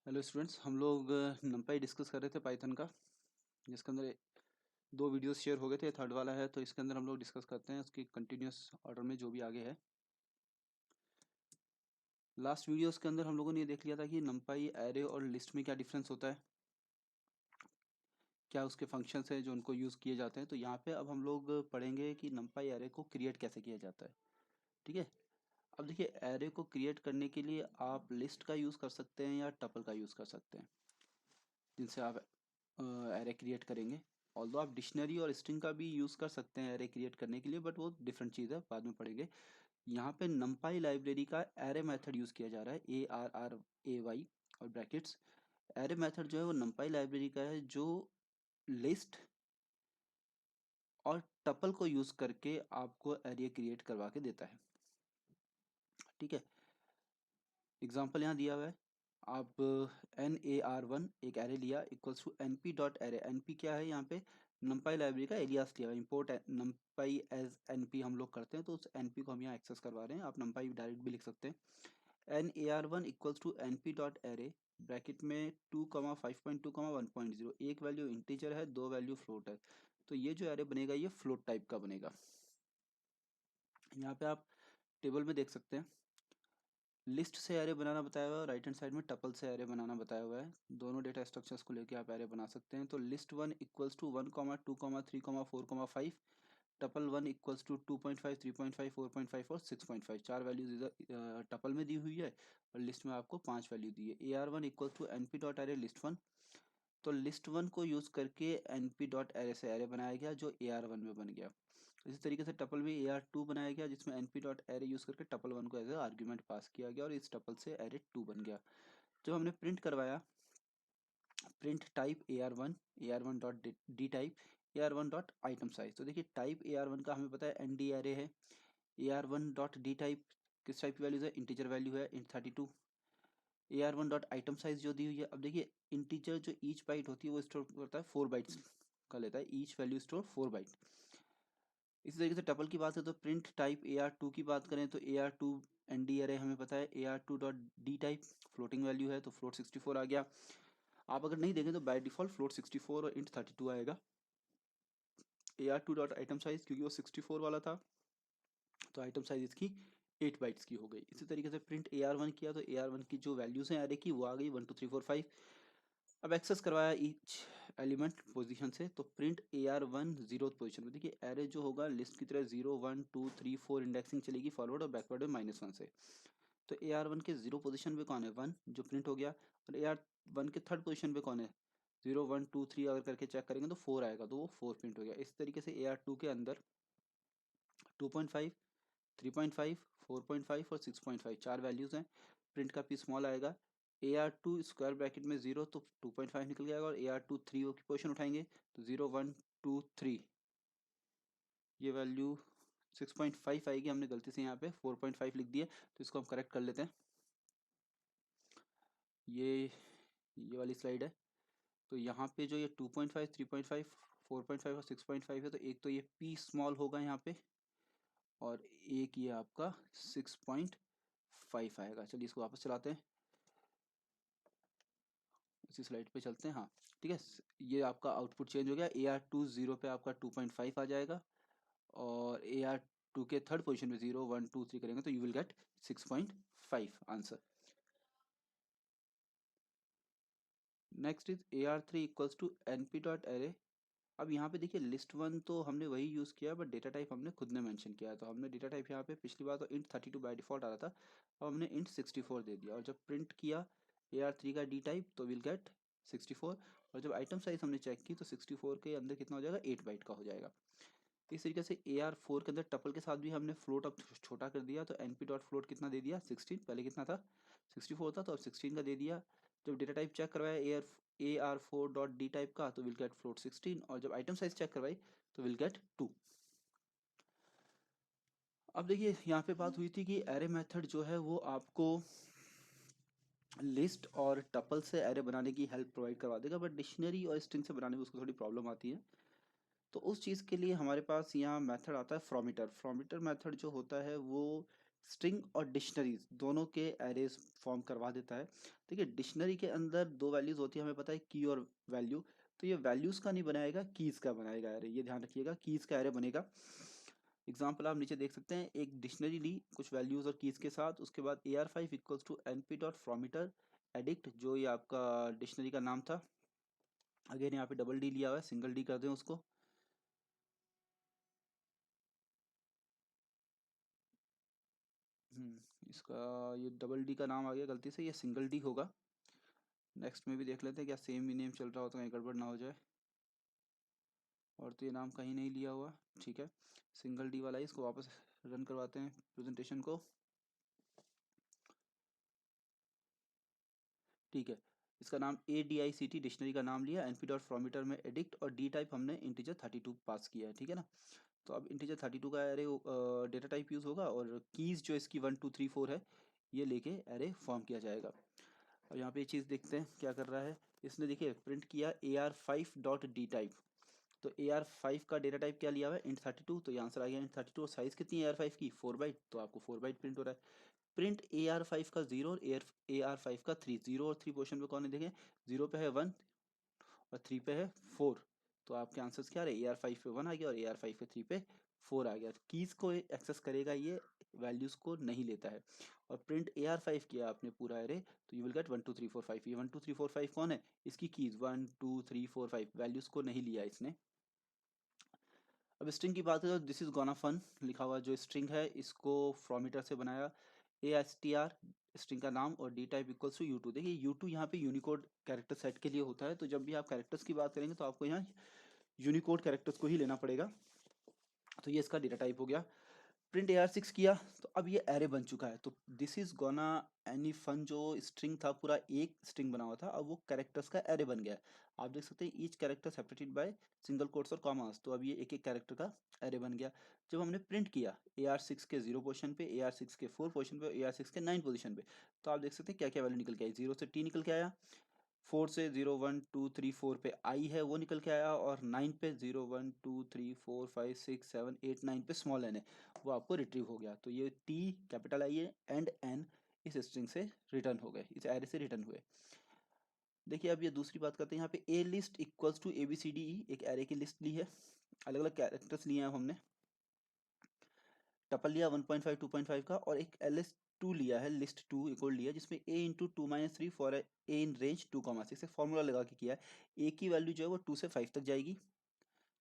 Hello students, हम लोग numpy discuss कर रहे थे पाइथन का, जिसके अंदर दो वीडियोस शेयर हो गए थे। थर्ड वाला है तो इसके अंदर हम लोग डिस्कस करते हैं उसकी कंटिन्यूस ऑर्डर में जो भी आगे है। लास्ट वीडियोस के अंदर हम लोगों ने ये देख लिया था कि numpy एरे और लिस्ट में क्या डिफरेंस होता है, क्या उसके फंक्शंस हैं जो उनको यूज़ किए जाते हैं। तो यहाँ पे अब हम लोग पढ़ेंगे कि numpy एरे को क्रिएट कैसे किया जाता है। ठीक है, अब देखिए एरे को क्रिएट करने के लिए आप लिस्ट का यूज़ कर सकते हैं या टपल का यूज़ कर सकते हैं, जिनसे आप एरे क्रिएट करेंगे। ऑल्दो आप डिक्शनरी और स्ट्रिंग का भी यूज़ कर सकते हैं एरे क्रिएट करने के लिए, बट वो डिफरेंट चीज़ है, बाद में पढ़ेंगे। यहाँ पे numpy लाइब्रेरी का एरे मेथड यूज़ किया जा रहा है, ARRAY और ब्रैकेट्स। एरे मेथड जो है वो numpy लाइब्रेरी का है, जो लिस्ट और टपल को यूज़ करके आपको एरे क्रिएट करवा के देता है। ठीक है, एग्जाम्पल यहाँ दिया हुआ है। आप NAR1 एक एरे लिया equals to NP dot array. NP क्या है, यहाँ पे numpy लाइब्रेरी का एलियास लिया हुआ, इम्पोर्ट numpy एज NP हम लोग करते हैं, तो उस NP को हम यहाँ एक्सेस करवा रहे हैं। आप numpy डायरेक्ट भी लिख सकते हैं। NAR1 equals to NP dot array bracket में 2,5.2,1.0, एक वैल्यू इंटीजर है, दो वैल्यू फ्लोट है। तो ये जो एरे बनेगा ये फ्लोट टाइप का बनेगा। यहाँ पे आप टेबल में देख सकते हैं, लिस्ट से एरे बनाना बताया हुआ है, राइट हैंड साइड में टपल से एरे बनाना बताया हुआ है। दोनों डेटा स्ट्रक्चर्स को लेके आप एरे बना सकते हैं। तो list 1 equals to 1,2,3,4,5, tuple 1 equals to 2.5, 3.5, 4.5 और 6.5। चार वैल्यूज इधर टपल में दी हुई है और लिस्ट में आपको 5 वैल्यू दी है। AR1 equals to NP dot array list 1, तो लिस्ट 1 को यूज़ करके NP डॉट एरे से एरे बनाया गया जो AR1 में बन गया। इसी तरीके से टपल भी AR2 बनाया गया, जिसमें NP डॉट एरे यूज़ करके टपल 1 को एज ए आर्ग्यूमेंट पास किया गया और इस टपल से एरे 2 बन गया। जो हमने प्रिंट करवाया, print type AR1 dot D type AR1 dot item size. तो देखिए टाइप AR1 का हमें पता है ND एरे है। AR1 डॉट डी टाइप किस टाइप की वैल्यूज है, इंटीजर वैल्यू है int 32। AR1 dot item size जो दी हुई है, अब देखिए इंटीजर जो ईच बाइट होती है वो स्टोर करता है 4 बाइट्स का लेता है, ईच वैल्यू स्टोर 4 बाइट। इसी तरीके से टपल की बात है तो प्रिंट टाइप AR2 की बात करें तो AR2 ND एरे हमें पता है AR2 dot D type floating value है, तो फ्लोट 64 आ गया। आप अगर नहीं देखें तो बाय डिफॉल्ट फ्लोट 64 और इंट 32 आएगा। AR2 डॉट आइटम साइज क्योंकि वो 64 वाला था तो आइटम साइज इसकी 8 बाइट्स की हो गई। इसी तरीके से प्रिंट AR1 किया तो AR1 की जो वैल्यूज हैं एरे की वो आ गई 1 2 3 4 5। अब एक्सेस करवाया ईच एलिमेंट पोजीशन से, तो प्रिंट AR1 जीरो पोजीशन में। देखिए एरे जो होगा लिस्ट की तरह 0 1 2 3 4 इंडेक्सिंग चलेगी फॉरवर्ड और बैकवर्ड में -1 से। तो AR1 के जीरो पोजीशन पे कौन है, 1 जो प्रिंट हो गया, और AR1 के थर्ड पोजीशन पे कौन है, 0 1 2 3 अगर करके चेक करेंगे तो 4 आएगा, तो वो 4 प्रिंट हो गया। इस तरीके से AR2 के अंदर 2.5, 3.5, 4.5 और 6.5 चार वैल्यूज हैं। प्रिंट का पी स्मॉल आएगा। AR2 स्क्वायर ब्रैकेट में 0 तो 2.5 निकल जाएगा, और AR2 3 की पोजीशन उठाएंगे तो 0 1 2 3 ये वैल्यू 6.5 आएगी। हमने गलती से यहाँ पे 4.5 लिख दिया, तो इसको हम करेक्ट कर लेते हैं। ये वाली स्लाइड है, तो यहाँ पे जो ये 2.5, 3.5, 4.5 और 6.5 है, तो एक तो ये पी स्मॉल होगा यहाँ पे, और एक ये आपका 6.5 आएगा। चलिए इसको वापस चलाते हैं, इसी स्लाइड पे चलते हैं। हाँ ठीक है, ये आपका आउटपुट चेंज हो गया। AR2 0 पे आपका 2.5 आ जाएगा, और AR2 के थर्ड पोजीशन पे 0 1 2 3 करेंगे तो you will get 6.5 answer. Next is AR3 equals to NP dot array. अब यहाँ पे देखिए लिस्ट 1 तो हमने वही यूज़ किया, बट डेटा टाइप हमने खुद ने मेंशन किया है। तो हमने डेटा टाइप यहाँ पे पिछली बार तो int 32 बाय डिफॉल्ट आ रहा था, अब हमने int 64 दे दिया, और जब प्रिंट किया AR3 का डी टाइप तो विल गेट 64, और जब आइटम साइज हमने चेक की तो 64 के अंदर कितना हो जाएगा, 8 बाइट का हो जाएगा। इस तरीके से AR4 के अंदर टपल के साथ भी हमने फ्लोट अब छोटा कर दिया, तो NP डॉट फ्लोट कितना दे दिया, 16। पहले कितना था, 64 था, तो अब 16 का दे दिया। जब डेटा टाइप चेक करवाया AR4 डॉट डी टाइप का तो विल गेट फ्लोट 16, और जब आइटम साइज चेक करवाई तो विल गेट 2। अब देखिए यहाँ पे बात हुई थी कि एरे मेथड जो है वो आपको लिस्ट और टपल से एरे बनाने की हेल्प प्रोवाइड करवा देगा, बट डिक्शनरी और स्ट्रिंग से बनाने में उसको थोड़ी प्रॉब्लम आती है। तो उस चीज़ के लिए हमारे पास यहाँ मेथड आता है फ्रॉमिटर। फ्रॉमिटर मेथड जो होता है वो स्ट्रिंग और डिक्शनरीज दोनों के एरेज फॉर्म करवा देता है। देखिए डिक्शनरी के अंदर दो वैल्यूज होती है, हमें पता है की और वैल्यू। तो ये वैल्यूज का नहीं बनाएगा, कीज का बनाएगा एरे, ये ध्यान रखिएगा, कीज का एरे बनेगा। एग्जाम्पल आप नीचे देख सकते हैं, एक डिक्शनरी ली कुछ वैल्यूज और कीज के साथ, उसके बाद AR5 equals to np dot fromiter a dict, जो ये आपका डिक्शनरी का नाम था। अगेन यहाँ पे डबल डी लिया हुआ है, सिंगल डी कर दें उसको। इसका ये डबल डी का नाम आ गया गलती से, ये सिंगल डी होगा। नेक्स्ट में भी देख लेते हैं क्या सेम ही नेम चल रहा हो तो कहीं गड़बड़ ना हो जाए। और तो ये नाम कहीं नहीं लिया हुआ, ठीक है, सिंगल डी वाला है। इसको वापस रन करवाते हैं प्रेजेंटेशन को। ठीक है, इसका नाम ADICT डिक्शनरी का नाम लिया, np डॉट फ्रॉमीटर में एडिक्ट, और डी टाइप हमने इंटीजर 32 पास किया है, ठीक है ना। तो अब इंटीजर 32 का एरे डेटा टाइप यूज़ होगा, और कीज़ जो इसकी 1 2 3 4 है ये लेके एरे फॉर्म किया जाएगा। अब यहाँ पे ये चीज़ देखते हैं क्या कर रहा है इसने। देखिए प्रिंट किया AR5 डॉट डी टाइप, तो AR5 का डेटा टाइप क्या लिया हुआ है, int 32, तो ये आंसर आ गया int 32। और साइज़ कितनी है AR5 की, 4 बाइट, तो आपको 4 बाइट प्रिंट हो रहा है। प्रिंट AR5 का 0 और AR5 का 3, 0 और 3 पोर्शन पे कौन है देखें, 0 पे है 1 और 3 पे है 4। तो आपके आंसर्स क्या रहे, AR5 पे 1 आ गया और AR5 पे 3 पे 4 आ गया। कीज को एक्सेस करेगा ये, वैल्यूज को नहीं लेता है। और प्रिंट AR5 किया आपने पूरा एरे, तो यू विल गेट 1 2 3 4 5। ये 1 2 3 4 5 कौन है, इसकी कीज 1 2 3 4 5, वैल्यूज को नहीं लिया इसने। अब स्ट्रिंग की बात करें तो दिस इज गोना फन लिखा हुआ जो स्ट्रिंग है, इसको फ्रॉमीटर से बनाया। ASTR स्ट्रिंग का नाम, और D type equals to U2। देखिए U2 यहाँ पे यूनिकोड कैरेक्टर सेट के लिए होता है, तो जब भी आप कैरेक्टर्स की बात करेंगे तो आपको यहाँ यूनिकोड कैरेक्टर्स को ही लेना पड़ेगा। तो ये इसका डेटा टाइप हो गया। प्रिंट AR6 किया, तो अब ये एरे बन चुका है। तो this is gonna any fun जो स्ट्रिंग था पूरा एक स्ट्रिंग बना हुआ था, अब वो कैरेक्टर्स का एरे बन गया है। आप देख सकते हैं each character separated by single quotes और कॉमास, तो अब ये एक एक कैरेक्टर का एरे बन गया। जब हमने प्रिंट किया AR6 के 0 पोजीशन पे, AR6 के 4 पोजीशन पे, AR6 के 9 पोजीशन पे, तो आप देख सकते हैं क्या क्या वैल्यू निकल के आई। 0 से T निकल के आया, 4 से 0 1 2 3 4 पे आई है वो निकल के आया, और 9 पे 0 1 2 3 4 5 6 7 8 9 पे स्मॉल एन है, वो आपको रिट्रीव हो गया। तो ये टी कैपिटल आई है एंड एन इस स्ट्रिंग से रिटर्न हो गए, इस एरे से रिटर्न हुए। देखिए अब ये दूसरी बात करते हैं, यहाँ पे ए लिस्ट इक्वल्स टू ABCDE, एक एरे की लिस्ट ली है, अलग अलग कैरेक्टर्स लिए हैं अब हमने। टपल लिया 1.5 2.5 का, और एक LS2 लिया है, लिस्ट 2 एक और लिया जिसमें a into 2 minus 3 for a in range 2,6। एक फॉर्मूला लगा के किया है। a की वैल्यू जो है वो 2 से 5 तक जाएगी,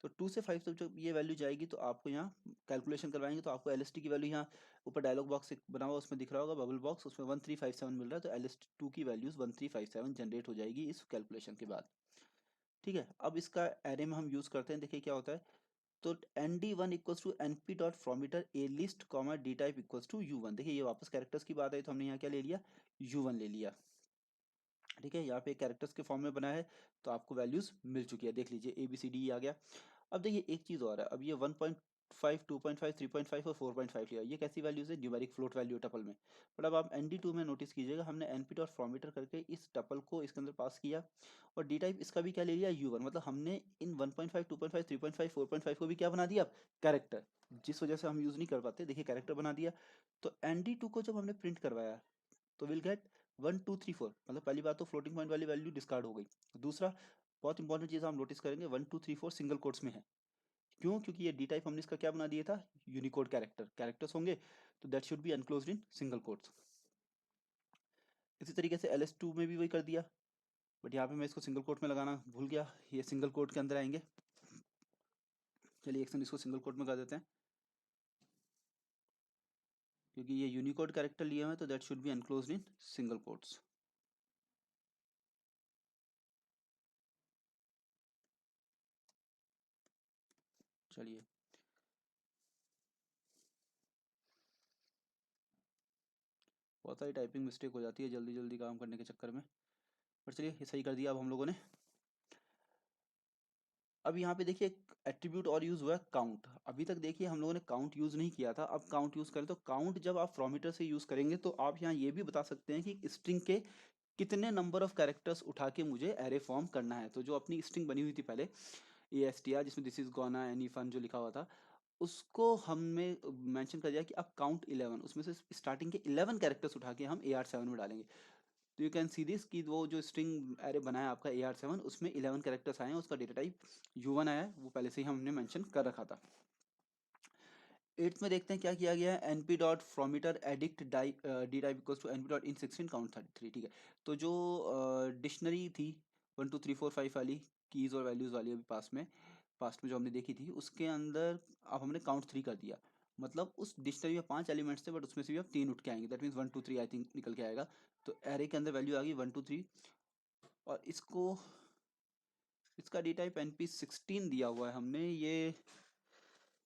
तो 2 से 5 तक जब ये वैल्यू जाएगी तो आपको यहाँ कैलकुलेशन करवाएंगे, तो आपको LST की वैल्यू यहाँ ऊपर डायलॉग बॉक्स बना हुआ उसमें दिख रहा होगा बबल बॉक्स, उसमें 1357 मिल रहा है, तो LS2 की वैल्यूज 1357 जनरेट हो जाएगी इस कैलकुलेशन के बाद। ठीक है, अब इसका एरे में हम यूज करते हैं, देखिए क्या होता है। तो ND1 equals to NP dot fromiter a list comma D type equals to U1। देखिए ये वापस कैरेक्टर्स की बात आई तो हमने यहाँ क्या ले लिया, U1 ले लिया। ठीक है, यहाँ पे कैरेक्टर्स के फॉर्म में बना है, तो आपको वैल्यूज मिल चुकी है, देख लीजिए ABCD आ गया। अब देखिए एक चीज़ और है, अब ये 1.5 2.5 3.5 और 4.5 लिया, ये कैसी वैल्यूज है, न्यूमेरिक फ्लोट वैल्यू टपल में। बट अब आप ND2 में नोटिस कीजिएगा, हमने NP डॉट फॉर्मेटर करके इस टपल को इसके अंदर पास किया, और डी टाइप इसका भी क्या ले लिया, U1। मतलब हमने इन 1.5 2.5 3.5 4.5 को भी क्या बना दिया, कैरेक्टर, जिस वजह से हम यूज़ नहीं कर पाते, देखिए कैरेक्टर बना दिया। तो ND2 को जब हमने प्रिंट करवाया तो विल गेट 1 2 3 4, मतलब पहली बात तो फ्लोटिंग पॉइंट वाली वैल्यू डिस्कार्ड हो गई। दूसरा बहुत इंपॉर्टेंट चीज़ हम नोटिस करेंगे, 1 2 3 4 सिंगल कोट्स में है। क्यों, क्योंकि ये डी टाइप हमने इसका क्या बना दिया था, यूनिकोड कैरेक्टर्स होंगे, तो that should be enclosed in single quotes. इसी तरीके से LS2 में भी वही कर दिया, बट यहाँ पे मैं इसको सिंगल कोट में लगाना भूल गया, ये सिंगल कोट के अंदर आएंगे। चलिए एक सेकंड इसको सिंगल कोट में कर देते हैं, क्योंकि ये यूनिकोड कैरेक्टर लिए हुए हैं, तो that should be enclosed in single quotes. चलिए बहुत सारी टाइपिंग मिस्टेक हो जाती है जल्दी जल्दी काम करने के चक्कर में, पर चलिए ये सही कर दिया अब हम लोगों ने। अब यहाँ पे देखिए एक एट्रीब्यूट और यूज हुआ है, काउंट। अभी तक देखिए हम लोगों ने काउंट यूज नहीं किया था, अब काउंट यूज करें। तो काउंट जब आप फ्रॉमीटर से यूज करेंगे तो आप यहाँ ये भी बता सकते हैं कि स्ट्रिंग के कितने नंबर ऑफ कैरेक्टर्स उठा के मुझे एरे फॉर्म करना है। तो जो अपनी स्ट्रिंग बनी हुई थी पहले ASTR, जिसमें this is gonna any fun जो लिखा हुआ था, उसको हमने मेंशन कर दिया कि अब काउंट 11, उसमें से स्टार्टिंग के 11 कैरेक्टर्स उठा के हम AR7 में डालेंगे। तो यू कैन सी दिस कि वो जो स्ट्रिंग एरे बनाया आपका AR7, उसमें 11 कैरेक्टर्स आए हैं, उसका डेटा टाइप U1 आया है, वो पहले से ही हमने मेंशन कर रखा था। 8th में देखते हैं क्या किया गया है, np डॉट फ्रॉमीटर एडिक्ट डाई D type equals to np dot int 16 count 33। ठीक है, तो जो डिक्शनरी थी 1 2 3 4 5 वाली कीज और वैल्यूज वाली अभी पास्ट में जो हमने देखी थी, उसके अंदर अब हमने काउंट 3 कर दिया। मतलब उस डिक्शनरी में 5 एलिमेंट्स थे, बट उसमें से भी अब 3 उठ के आएंगे, दैट मीन्स 1 2 3 आई थिंक निकल के आएगा। तो एरे के अंदर वैल्यू आ गई 1 2 3, और इसका डी टाइप np16 दिया हुआ है हमने। ये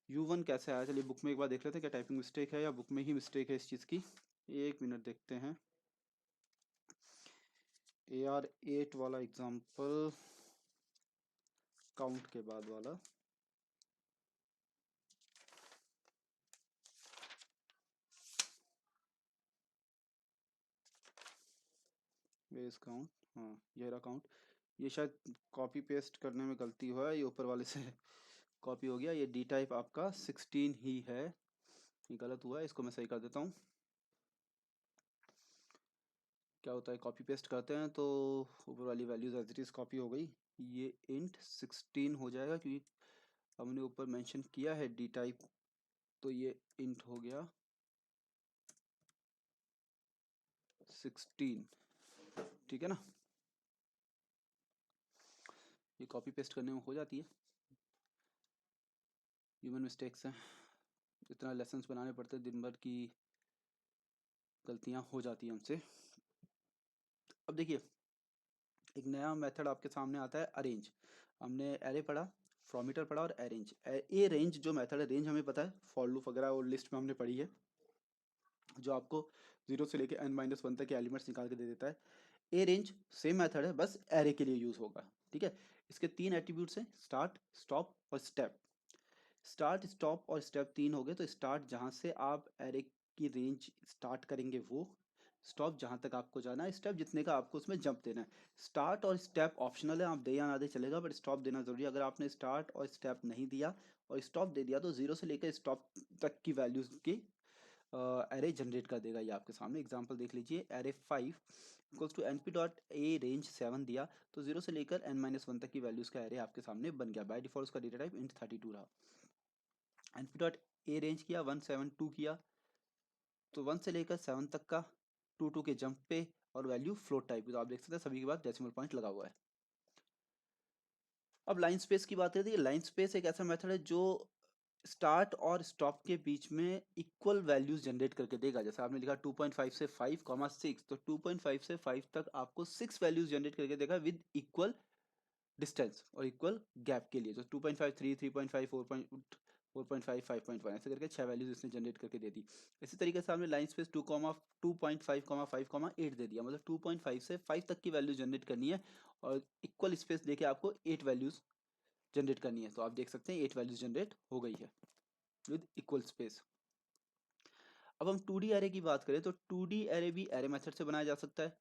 U1 कैसे आया, चलिए बुक में एक बार देख लेते हैं क्या टाइपिंग मिस्टेक है या बुक में ही मिस्टेक है इस चीज़ की। 1 मिनट देखते हैं। AR8 वाला एग्जांपल, काउंट के बाद वाला। बेस काउंट, हाँ ये रहा काउंट। ये शायद कॉपी पेस्ट करने में गलती हुआ है, ये ऊपर वाले से कॉपी हो गया। ये डी टाइप आपका 16 ही है, ये गलत हुआ है, इसको मैं सही कर देता हूँ। क्या होता है, कॉपी पेस्ट करते हैं तो ऊपर वाली values as it is copy हो गई, ये इंट 16 हो जाएगा क्योंकि हमने ऊपर मेंशन किया है डी टाइप, तो ये इंट हो गया 16। ठीक है ना, ये कॉपी पेस्ट करने में हो जाती है, ह्यूमन मिस्टेक्स हैं, इतना लेसन्स बनाने पड़ते हैं दिन भर की, गलतियां हो जाती हैं हमसे। अब देखिए, एक नया मेथड आपके सामने आता है अरेंज। हमने एरे पढ़ा, फ्रॉमीटर पढ़ा और अरेंज। ए रेंज जो मेथड है, रेंज हमें पता है, फॉर लूप वगैरह और लिस्ट में हमने पढ़ी है, जो आपको 0 से लेके n-1 तक के एलिमेंट्स निकाल के दे देता है। ए रेंज सेम मेथड है, बस एरे के लिए यूज होगा। ठीक है, इसके 3 एट्रीब्यूट्स हैं, स्टार्ट, स्टॉप और स्टेप। स्टार्ट, स्टॉप और स्टेप 3 हो गए। तो स्टार्ट जहाँ से आप एरे की रेंज स्टार्ट करेंगे वो, स्टॉप जहाँ तक आपको जाना है, स्टेप जितने का आपको उसमें जंप देना है। स्टार्ट और स्टेप ऑप्शनल है, आप दे या ना दे चलेगा, बट स्टॉप देना जरूरी है। अगर आपने स्टार्ट और स्टेप नहीं दिया और स्टॉप दे दिया तो 0 से लेकर स्टॉप तक की वैल्यूज की एरे जनरेट कर देगा। ये आपके सामने एग्जांपल देख लीजिए, array 5 equals to np dot a range 7 दिया, तो 0 से लेकर n-1 तक की वैल्यूज का एरे आपके सामने बन गया। बाय डिफॉल्ट उसका डेटा टाइप int 32 रहा। np डॉट ए रेंज किया 172 किया, तो 1 से लेकर 7 तक का 2 के जंप पे, और वैल्यू फ्लोट टाइप की, तो आप देख सकते हैं सभी के बाद डेसिमल पॉइंट लगा हुआ है। अब लाइन स्पेस की बात करें तो लाइन स्पेस एक ऐसा मेथड है जो स्टार्ट और स्टॉप के बीच में इक्वल वैल्यूज जनरेट करके देगा। जैसे आपने लिखा 2.5 से 5, 6, तो 2.5 से 5 तक आपको 6 वैल्यूज जनरेट करके देगा विद इक्वल डिस्टेंस और इक्वल गैप के लिए। तो 2.5, 3, 3.5, 4.5, 5.1 ऐसे करके 6 वैल्यूज इसने जनरेट करके दे दी। इसी तरीके से हमने लाइन स्पेस 2.5, 5, 8 दे दिया, मतलब 2.5 से 5 तक की वैल्यू जनरेट करनी है, और इक्वल स्पेस देके आपको 8 वैल्यूज जनरेट करनी है। तो आप देख सकते हैं 8 वैल्यूज जनरेट हो गई है विद इक्वल स्पेस। अब हम 2D एरे की बात करें तो 2D एरे भी एरे मेथड से बनाया जा सकता है।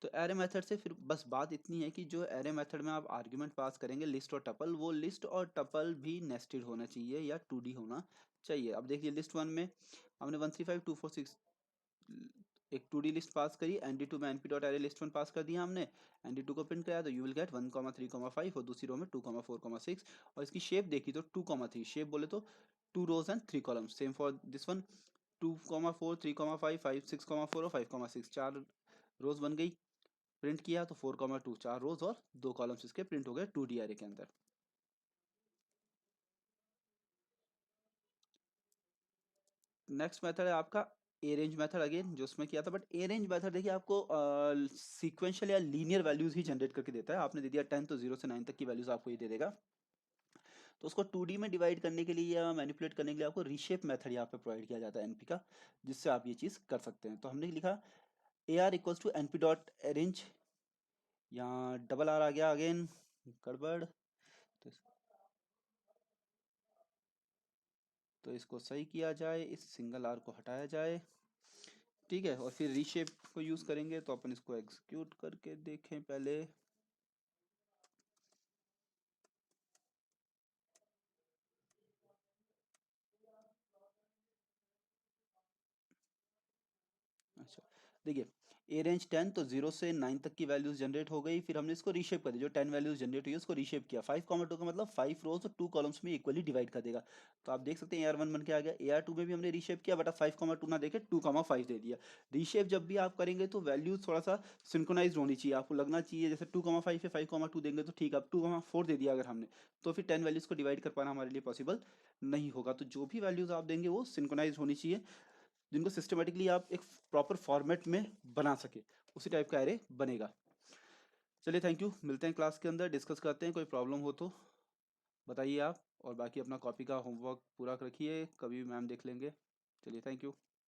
तो एरे मेथड से फिर बस बात इतनी है कि जो एरे मेथड में आप आर्ग्यूमेंट पास करेंगे लिस्ट और टपल, वो लिस्ट और टपल भी नेस्टेड होना चाहिए या 2D होना चाहिए। अब देखिए लिस्ट 1 में हमने 135, 246 एक 2D लिस्ट पास करी, ND2 में np डॉट एरे लिस्ट 1 पास कर दिया हमने, ND2 को प्रिंट कराया तो यू विल गेट 1,3,5, और दूसरी रो में 2,4,6, और इसकी शेप देखी तो 2,3, शेप बोले तो 2 rows and 3 columns. Same for this one, 2,4, 3,5, 5, 6,4 और 5,6, 4 रोज बन गई। प्रिंट किया तो 4,2, 4 रोज और 2 कॉलम्स इसके प्रिंट हो गए 2D एरे के अंदर। नेक्स्ट मेथड है आपका ए रेंज मेथड, अगेन जो उसमें किया था, बट ए रेंज मेथड देखिए आपको सीक्वेंशियल या लीनियर वैल्यूज ही जनरेट करके देता है। आपने दे दिया 10 तो 0 से 9 तक की वैल्यूज आपको ये दे देगा। तो उसको 2D में डिवाइड करने के लिए या मैनिपुलेट करने के लिए आपको रीशेप मेथड यहाँ पे प्रोवाइड किया जाता है एनपी का, जिससे आप ये चीज़ कर सकते हैं। तो हमने लिखा A R equals to NP dot arange, यहाँ डबल आर आ गया अगेन, गड़बड़, तो, तो इसको सही किया जाए, इस सिंगल आर को हटाया जाए। ठीक है, और फिर रीशेप को यूज़ करेंगे, तो अपन इसको एग्जीक्यूट करके देखें पहले। देखिए ए रेंज 10, तो 0 से 9 तक की वैल्यूज जनरेट हो गई, फिर हमने इसको रीशेप कर दिया, जो 10 वैल्यूज जनरेट हुई है उसको रीशेप किया। 5,2 का मतलब 5 रोज और 2 कॉलम्स में इक्वली डिवाइड कर देगा। तो आप देख सकते हैं AR1 बन के आ गया। AR2 में भी हमने रीशेप किया, बट अब 5,2 ना देके 2,5 दे दिया। रीशेप जब भी आप करेंगे तो वैल्यूज थोड़ा सा सिंक्रोनाइज होनी चाहिए, आपको लगना चाहिए जैसे 2,5 है 5,2 देंगे तो ठीक है। अब 2,4 दे दिया अगर हमने, तो फिर 10 वैल्यूज को डिवाइड कर पाना हमारे लिए पॉसिबल नहीं होगा। तो जो भी वैल्यूज आप देंगे वो सिंक्रोनाइज होनी चाहिए, जिनको सिस्टमेटिकली आप एक प्रॉपर फॉर्मेट में बना सके, उसी टाइप का एरे बनेगा। चलिए थैंक यू, मिलते हैं क्लास के अंदर, डिस्कस करते हैं। कोई प्रॉब्लम हो तो बताइए आप, और बाकी अपना कॉपी का होमवर्क पूरा रखिए, कभी मैम देख लेंगे। चलिए थैंक यू।